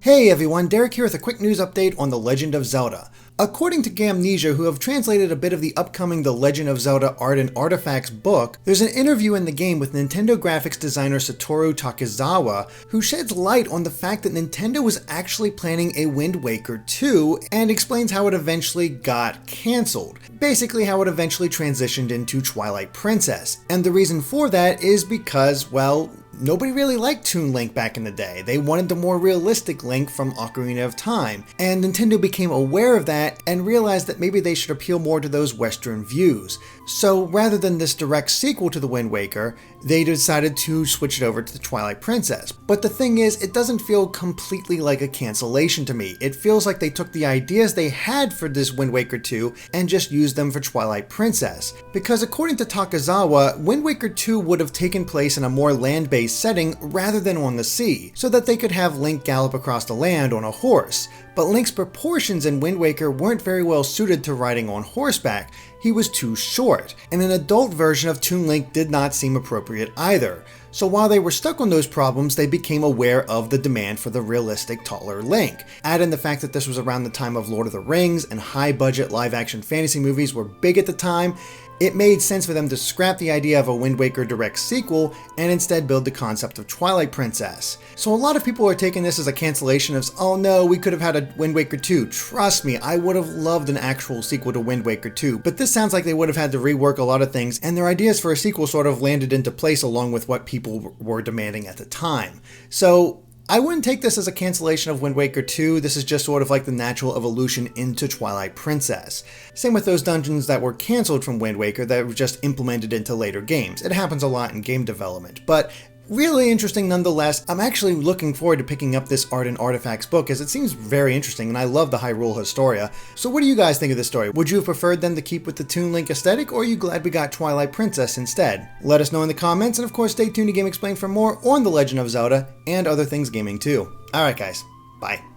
Hey everyone, Derek here with a quick news update on The Legend of Zelda. According to Gamnesia, who have translated a bit of the upcoming The Legend of Zelda Art and Artifacts book, there's an interview in the game with Nintendo graphics designer Satoru Takezawa, who sheds light on the fact that Nintendo was actually planning a Wind Waker 2 and explains how it eventually got cancelled. Basically how it eventually transitioned into Twilight Princess. And the reason for that is because, well, nobody really liked Toon Link back in the day. They wanted the more realistic Link from Ocarina of Time, and Nintendo became aware of that and realized that maybe they should appeal more to those Western views. So rather than this direct sequel to the Wind Waker, they decided to switch it over to the Twilight Princess. But the thing is, it doesn't feel completely like a cancellation to me. It feels like they took the ideas they had for this Wind Waker 2 and just used them for Twilight Princess. Because according to Takezawa, Wind Waker 2 would have taken place in a more land-based setting rather than on the sea, so that they could have Link gallop across the land on a horse. But Link's proportions in Wind Waker weren't very well suited to riding on horseback. He was too short, and an adult version of Toon Link did not seem appropriate either. So while they were stuck on those problems, they became aware of the demand for the realistic, taller Link. Add in the fact that this was around the time of Lord of the Rings, and high-budget live-action fantasy movies were big at the time, it made sense for them to scrap the idea of a Wind Waker direct sequel and instead build the concept of Twilight Princess. So a lot of people are taking this as a cancellation of, oh no, we could have had a Wind Waker 2. Trust me, I would have loved an actual sequel to Wind Waker 2, but this sounds like they would have had to rework a lot of things, and their ideas for a sequel sort of landed into place along with what people were demanding at the time. So I wouldn't take this as a cancellation of Wind Waker 2, this is just sort of like the natural evolution into Twilight Princess. Same with those dungeons that were cancelled from Wind Waker that were just implemented into later games. It happens a lot in game development, but really interesting nonetheless. I'm actually looking forward to picking up this Art and Artifacts book as it seems very interesting and I love the Hyrule Historia. So what do you guys think of this story? Would you have preferred them to keep with the Toon Link aesthetic, or are you glad we got Twilight Princess instead? Let us know in the comments, and of course stay tuned to Game Explained for more on The Legend of Zelda and other things gaming too. Alright guys, bye.